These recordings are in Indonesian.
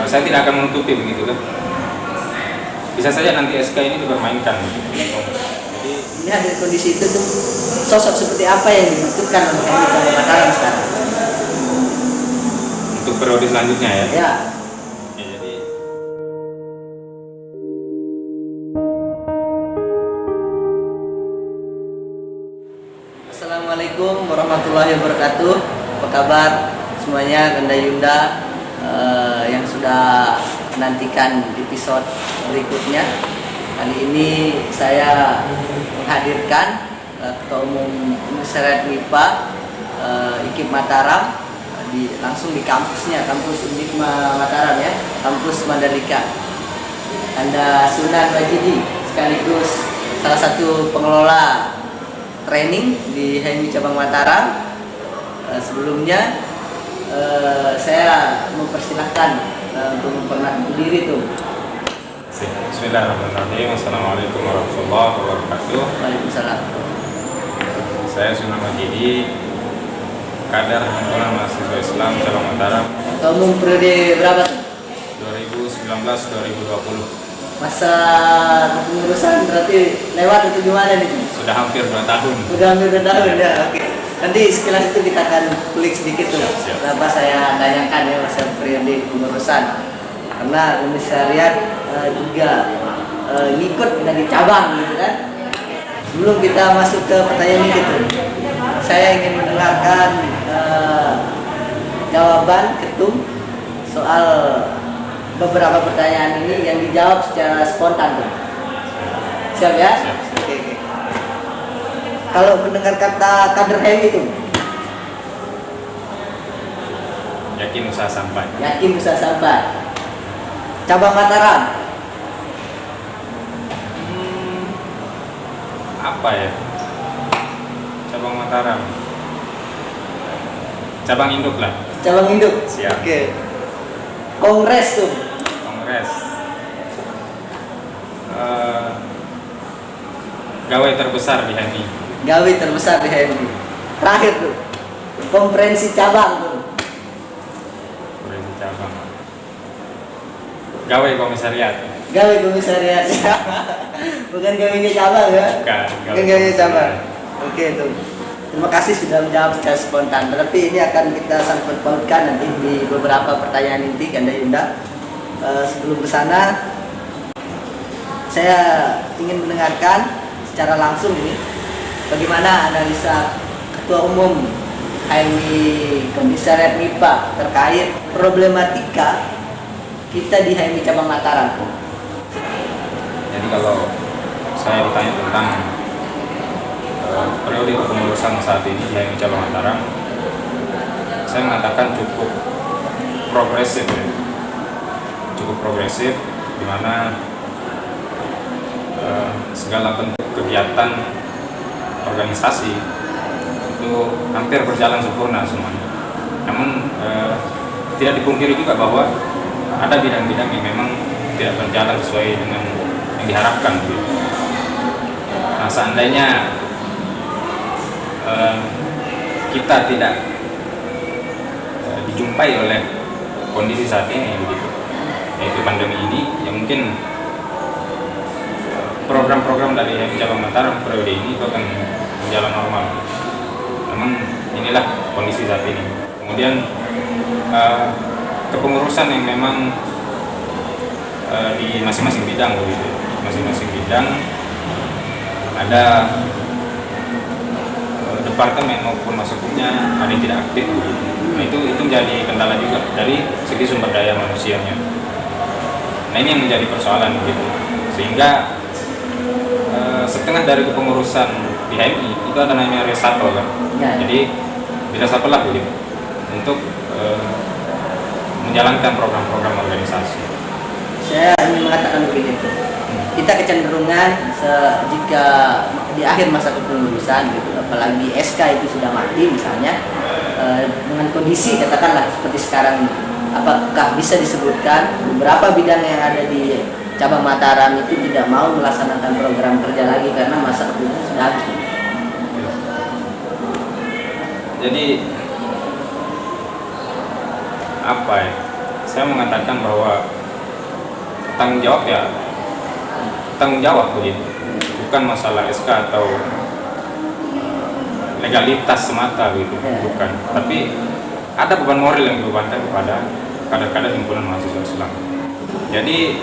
saya tidak akan menutupi begitu kan. Bisa saja nanti SK ini dipermainkan. Jadi lihat dari kondisi itu tuh sosok seperti apa yang dibutuhkan untuk HMI Cabang Mataram sekarang untuk periode selanjutnya ya. ya. Ya, jadi Assalamualaikum warahmatullahi wabarakatuh. Apa kabar semuanya, Ganda Yunda yang sudah menantikan episode berikutnya. Kali ini saya menghadirkan Ketua Umum Universitas MIPA IKIP Mataram langsung di kampusnya, kampus Unikma Mataram ya, kampus Mandalika. Anda Sunan Majidi sekaligus salah satu pengelola training di HMI Cabang Mataram. Sebelumnya saya mempersilahkan untuk memperkenalkan diri tuh. Bismillahirrahmanirrahim. Assalamualaikum warahmatullahi wabarakatuh. Waalaikumsalam. Saya Sunan Majidi, kader himpunan mahasiswa Islam Cabang Mataram. Ketua Umum periode berapa tuh? 2019-2020. Masa kepengurusan berarti lewat itu gimana nih? Sudah hampir 2 tahun. Udah hampir 2 tahun ya. Oke. Nanti sekilas itu kita akan kulik sedikit tuh. Siap. Kenapa saya tanyakan ya masa periode pengurusan? Karena komisariat juga ngikut dari cabang gitu kan. Sebelum kita masuk ke pertanyaan ini gitu, saya ingin mendengarkan jawaban ketum soal beberapa pertanyaan ini yang dijawab secara spontan tuh. Siap ya? Siap. Oke. Kalau mendengar kata kader HMI itu, Yakin usaha sampai. yakin bisa sampai. Cabang Mataram, Apa ya? Cabang Mataram. Cabang induk lah. cabang induk. Siap. Oke. Kongres tuh, Kongres. Gawai terbesar di HMI. gawe terbesar di HMI. Terakhir tuh, konferensi cabang tuh. Konferensi cabang. Gawai komisariat. Gawe komisariat. Bukan gawenya cabang ya. Bukan gawenya cabang. Oke tuh. Terima kasih sudah menjawab secara spontan. Berarti ini akan kita sangkut pautkan nanti di beberapa pertanyaan inti Ganda Yunda. Sebelum ke sana, saya ingin mendengarkan secara langsung ini bagaimana analisa Ketua Umum HMI Komisariat MIPA terkait problematika kita di HMI Cabang Mataram. Jadi kalau saya ditanya tentang periode kepengurusan saat ini di HMI Cabang Mataram, saya mengatakan cukup progresif ya. Cukup progresif di mana segala bentuk kegiatan organisasi itu hampir berjalan sempurna semuanya. Namun tidak dipungkiri juga bahwa ada bidang-bidang yang memang tidak berjalan sesuai dengan yang diharapkan gitu. Nah, seandainya kita tidak dijumpai oleh kondisi saat ini begitu, yaitu pandemi ini, yang mungkin program-program dari HMI Cabang Mataram periode ini itu akan berjalan normal. Namun inilah kondisi saat ini. Kemudian kepengurusan yang memang di masing-masing bidang begitu. Masing-masing bidang ada departemen maupun masuknya ada yang tidak aktif begitu. Nah itu menjadi kendala juga dari segi sumber daya manusianya. Nah ini yang menjadi persoalan begitu. Sehingga setengah dari kepengurusan di HMI itu ada namanya reshuffle kan. Ya. Jadi reshuffle lah begitu untuk menjalankan program-program organisasi. Saya ingin mengatakan begini tuh. Kita kecenderungan jika di akhir masa kepengurusan gitu, apalagi SK itu sudah mati misalnya, dengan kondisi katakanlah seperti sekarang ini, apakah bisa disebutkan beberapa bidang yang ada di Cabang Mataram itu tidak mau melaksanakan program kerja lagi karena masa kepengurusan sudah habis? Jadi apa ya? saya mengatakan bahwa tanggung jawab ya tanggung jawab begitu, bukan masalah SK atau legalitas semata gitu, bukan. Tapi ada beban moral yang dibebankan kepada kader-kader himpunan mahasiswa Islam. Jadi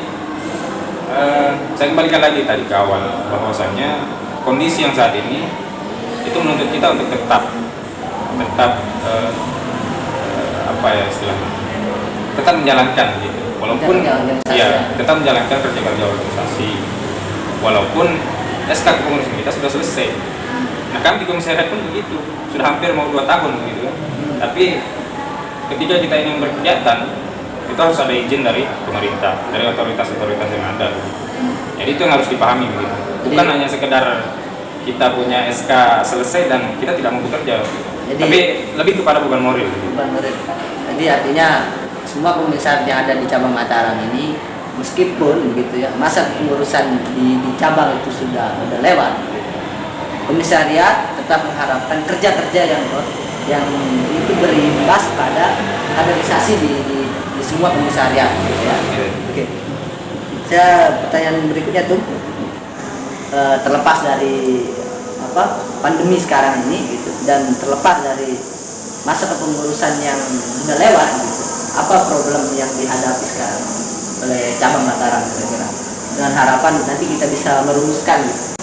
saya kembalikan lagi tadi ke awal bahwasanya kondisi yang saat ini itu menuntut kita untuk tetap apa ya istilahnya, tetap menjalankan gitu, walaupun ya tetap menjalankan kerja-kerja organisasi walaupun SK kepengurusan kita sudah selesai. Nah kami di komisariat pun begitu, sudah hampir mau 2 tahun begitu kan. Tapi ketika kita ingin berkegiatan, kita harus ada izin dari pemerintah, dari otoritas-otoritas yang ada. Jadi itu yang harus dipahami begitu. Bukan hanya sekedar kita punya SK selesai dan kita tidak mau bekerja. Tapi lebih kepada beban moral. Beban moral. Jadi artinya semua komisariat yang ada di cabang Mataram ini, meskipun begitu ya, masa pengurusan di cabang itu sudah lewat, komisariat tetap mengharapkan kerja-kerja yang itu berimbas pada kaderisasi di semua komisariat gitu ya. Oke. Saya pertanyaan berikutnya tuh terlepas dari pandemi sekarang ini gitu, dan terlepas dari masa kepengurusan yang sudah lewat gitu, apa problem yang dihadapi sekarang oleh cabang Mataram kira-kira, dengan harapan nanti kita bisa merumuskan gitu.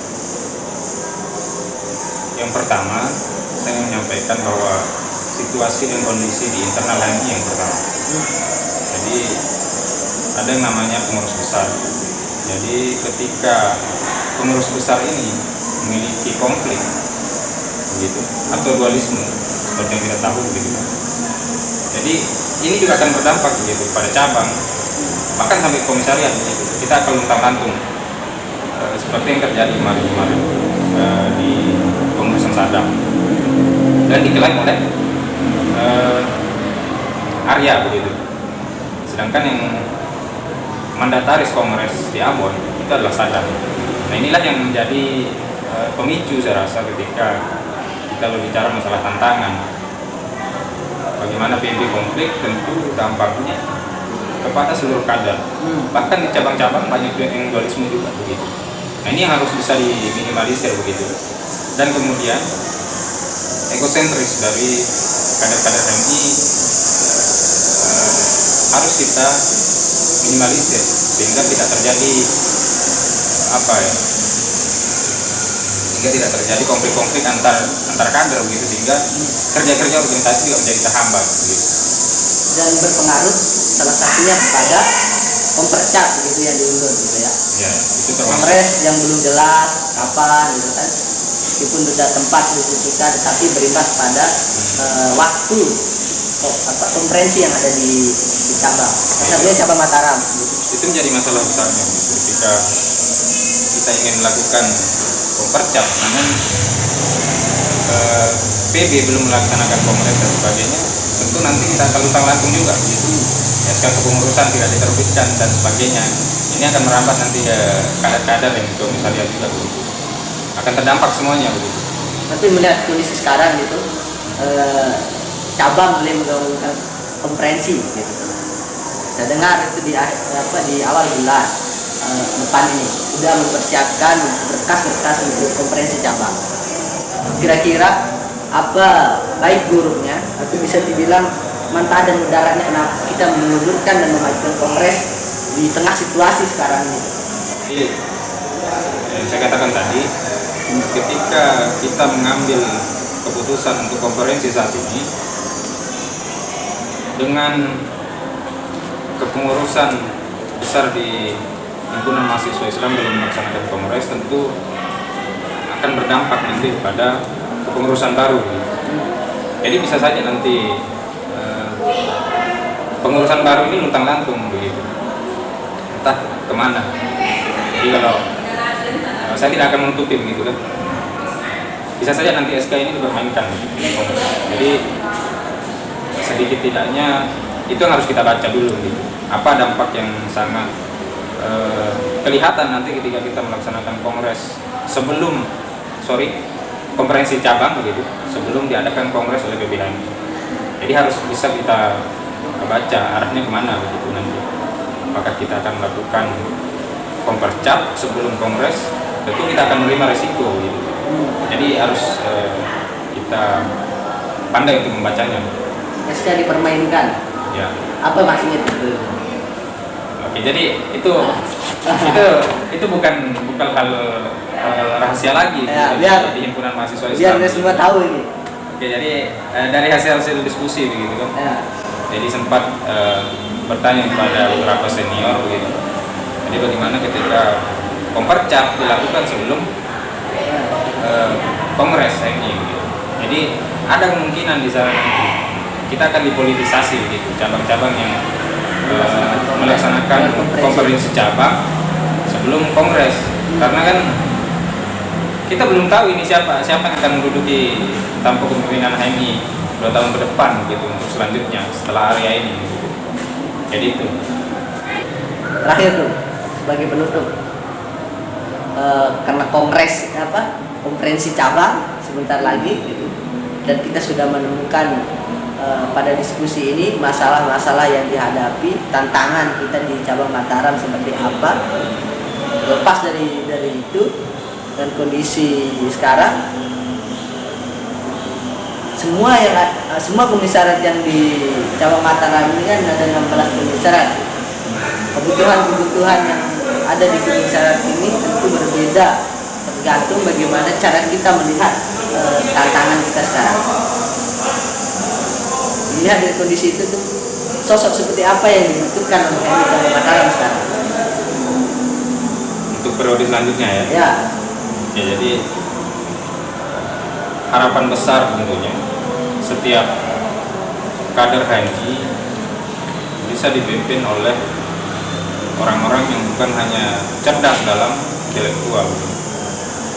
Yang pertama, saya ingin menyampaikan bahwa situasi dan kondisi di internal HMI yang pertama. Jadi ada yang namanya pengurus besar. Jadi ketika pengurus besar ini memiliki konflik begitu atau dualisme seperti yang kita tahu begitu. Jadi ini juga akan berdampak begitu pada cabang, bahkan sampai komisariat begitu. Kita akan luntang-lantung seperti yang terjadi kemarin di pengurusan Sadam dan diklaim oleh Arya begitu. Sedangkan yang mandataris kongres di Ambon itu adalah Sadam. Nah inilah yang menjadi pemicu saya rasa ketika kita berbicara masalah tantangan. Bagaimana PB konflik tentu dampaknya kepada seluruh kader. Bahkan di cabang-cabang banyak yang dualisme juga begitu. Nah ini yang harus bisa diminimalisir begitu. Dan kemudian egosentris dari kader-kader HMI harus kita minimalisir sehingga tidak terjadi sehingga tidak terjadi konflik-konflik antar kader begitu, sehingga kerja-kerja organisasi juga menjadi terhambat begitu. Dan berpengaruh salah satunya kepada Kompercap begitu yang diundur gitu ya. Ya, itu termasuk Kongres yang belum jelas kapan gitu kan. Meskipun sudah tempat ditentukan, tetapi berimbas pada waktu konferensi yang ada di cabang. Misalnya cabang Mataram. Gitu. Itu menjadi masalah besarnya gitu. Ketika kita ingin melakukan Kompercap, namun PB belum melaksanakan kongres dan sebagainya, tentu nanti kita akan luntang-lantung juga gitu. SK kepengurusan tidak diterbitkan dan sebagainya. Ini akan merambat nanti kader-kader yang komisariat juga begitu. Akan terdampak semuanya begitu. Tapi melihat kondisi sekarang gitu, cabang boleh melakukan konferensi gitu. Saya dengar itu di awal bulan depan ini sudah mempersiapkan berkas-berkas untuk konferensi cabang. Kira-kira apa baik buruknya, atau bisa dibilang manfaat dan mudaratnya kenapa kita mengundurkan dan memajukan kongres di tengah situasi sekarang ini? Jadi, yang saya katakan tadi, ketika kita mengambil keputusan untuk konferensi saat ini dengan kepengurusan besar di himpunan mahasiswa Islam belum melaksanakan kongres, tentu akan berdampak nanti pada kepengurusan baru. Jadi bisa saja nanti pengurusan baru ini luntang-lantung begitu, entah kemana. Jadi kalau saya tidak akan menutupi begitu kan, bisa saja nanti SK ini dipermainkan. Jadi sedikit tidaknya itu yang harus kita baca dulu gitu. Apa dampak yang sangat kelihatan nanti ketika kita melaksanakan kongres konferensi cabang begitu sebelum diadakan kongres oleh PBHMI. Jadi harus bisa kita baca arahnya kemana begitu nanti. Apakah kita akan melakukan kompercap sebelum kongres? Tentu kita akan menerima resiko gitu. Jadi harus kita pandai untuk membacanya. SK dipermainkan. Ya. Apa maksudnya itu? Oke, jadi itu bukan hal rahasia lagi Ya, gitu, biar- di himpunan mahasiswa Biar Islam. dia semua tahu ini. Oke, jadi dari hasil diskusi begitu kan. Ya. Jadi sempat bertanya kepada beberapa senior begitu. Jadi bagaimana ketika kompercap dilakukan sebelum kongres ini gitu. Jadi ada kemungkinan di sana nanti kita akan dipolitisasi begitu, cabang-cabang yang melaksanakan konferensi cabang sebelum kongres, karena kan kita belum tahu ini siapa yang akan menduduki tampuk kepemimpinan HMI 2 tahun ke depan gitu untuk selanjutnya setelah area ini gitu. Jadi itu Terakhir tuh sebagai penutup, karena konferensi cabang sebentar lagi gitu, dan kita sudah menemukan pada diskusi ini masalah-masalah yang dihadapi, tantangan kita di cabang Mataram seperti apa. Lepas dari itu dan kondisi sekarang, semua komisariat yang di cabang Mataram ini kan ada 16 komisariat. Kebutuhan yang ada di komisariat ini tentu berbeda, tergantung bagaimana cara kita melihat tantangan kita sekarang. Dilihat dari kondisi itu tuh, sosok seperti apa yang dibutuhkan untuk HMI Cabang Mataram sekarang untuk periode selanjutnya ya. ya. Ya, jadi harapan besar tentunya setiap kader HMI bisa dipimpin oleh orang-orang yang bukan hanya cerdas dalam intelektual,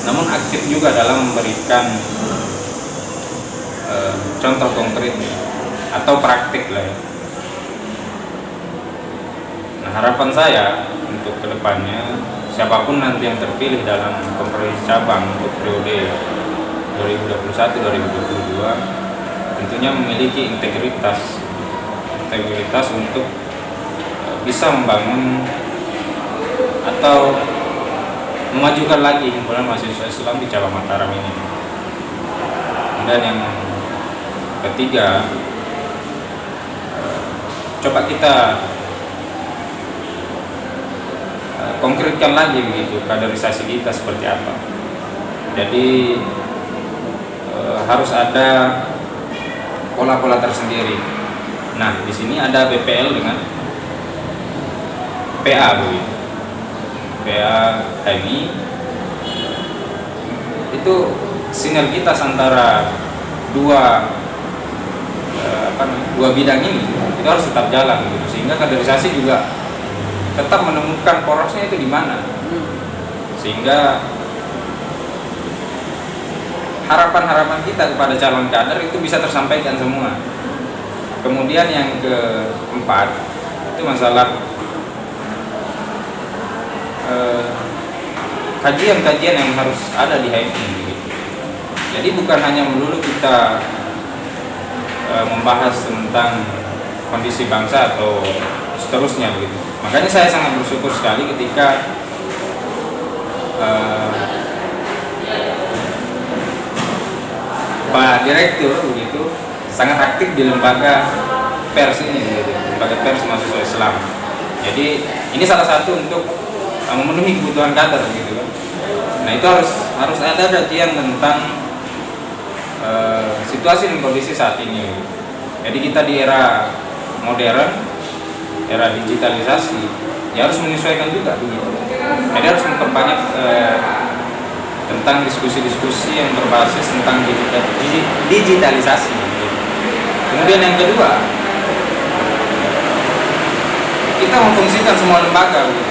namun aktif juga dalam memberikan contoh konkret atau praktik lah ya. Nah, harapan saya untuk kedepannya, siapapun nanti yang terpilih dalam konferensi cabang untuk periode 2021-2022 tentunya memiliki integritas untuk bisa membangun atau memajukan lagi himpunan mahasiswa Islam di cabang Mataram ini. Dan yang ketiga, coba kita konkretkan lagi begitu kaderisasi kita seperti apa. Jadi harus ada pola-pola tersendiri. Nah, di sini ada BPL dengan PA begitu. PA HMI itu sinergitas antara dua bidang ini itu harus tetap jalan gitu, sehingga kaderisasi juga tetap menemukan porosnya itu di mana, sehingga harapan-harapan kita kepada calon kader itu bisa tersampaikan semua. Kemudian yang keempat itu masalah kajian-kajian yang harus ada di HMI gitu. Jadi bukan hanya melulu kita membahas tentang kondisi bangsa atau seterusnya begitu. Makanya saya sangat bersyukur sekali ketika Pak Direktur begitu sangat aktif di lembaga pers ini gitu, lembaga pers mahasiswa Islam. Jadi ini salah satu untuk memenuhi kebutuhan kader gitu kan. Nah, itu harus ada kajian tentang situasi dan kondisi saat ini. Jadi kita di era modern, era digitalisasi, ya harus menyesuaikan juga begitu. Jadi harus memperbanyak tentang diskusi-diskusi yang berbasis tentang digitalisasi. Gitu. Kemudian yang kedua, kita memfungsikan semua lembaga. Gitu.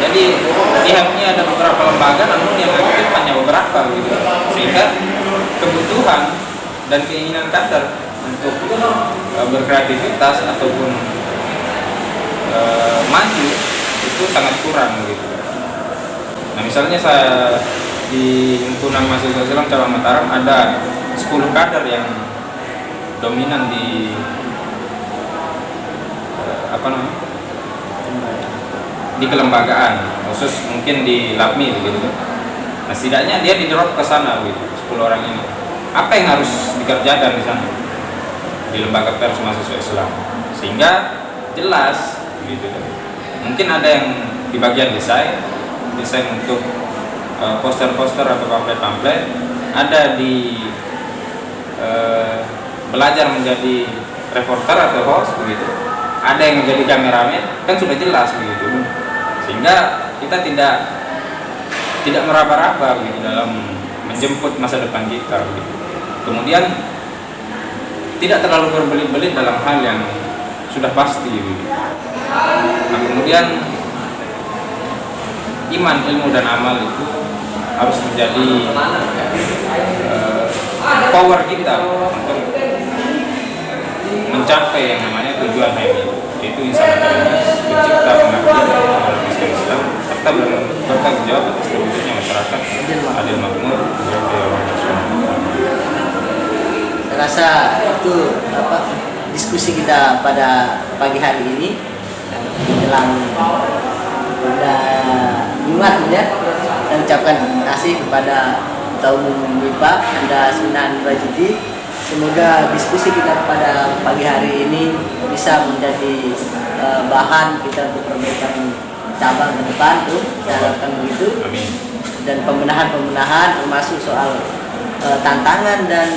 Jadi di HMI ada beberapa lembaga, namun yang aktif hanya beberapa, gitu. Sehingga kebutuhan dan keinginan kader untuk berkreativitas ataupun maju itu sangat kurang, gitu. Nah, misalnya saya di himpunan mahasiswa Islam cabang Mataram ada 10 kader yang dominan di di kelembagaan, khusus mungkin di LAPMI begitu. Nah, setidaknya dia didrop ke sana gitu, 10 orang ini. Apa yang harus dikerjakan di sana? Di lembaga pers mahasiswa Islam. Sehingga jelas gitu. Mungkin ada yang di bagian desain untuk poster-poster atau pamflet-pamflet, ada di belajar menjadi reporter atau host begitu. Ada yang menjadi kameramen, kan sudah jelas begitu. Sehingga kita tidak meraba-raba gitu dalam menjemput masa depan kita gitu. Kemudian tidak terlalu berbelit-belit dalam hal yang sudah pasti gitu. Nah, kemudian iman, ilmu dan amal itu harus menjadi power kita untuk mencapai yang namanya tujuan HMI, yaitu insan akademis, pencipta, pengabdi, meneruskan Islam, serta bertanggung jawab atas terwujudnya masyarakat adil makmur. Saya rasa itu diskusi kita pada pagi hari ini menjelang Jumat ya. Saya ucapkan terima kasih kepada Ketua Umum MIPA Anda Sunan Rajidi. Semoga diskusi kita pada pagi hari ini bisa menjadi bahan kita untuk perbaikan cabang ke depan tuh, saya harapkan begitu. Amin. Dan pembenahan termasuk soal tantangan dan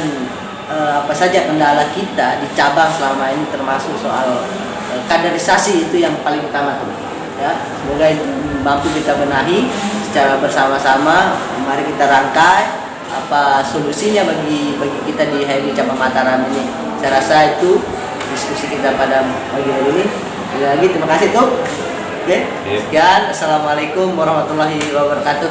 apa saja kendala kita di cabang selama ini, termasuk soal kaderisasi itu yang paling utama tuh. Ya, semoga itu mampu kita benahi secara bersama-sama. Mari kita rangkai apa solusinya bagi kita di HMI Cabang Mataram ini. Saya rasa itu diskusi kita pada pagi hari ini. Sekali lagi terima kasih tuh. Oke, sekian. Assalamualaikum warahmatullahi wabarakatuh.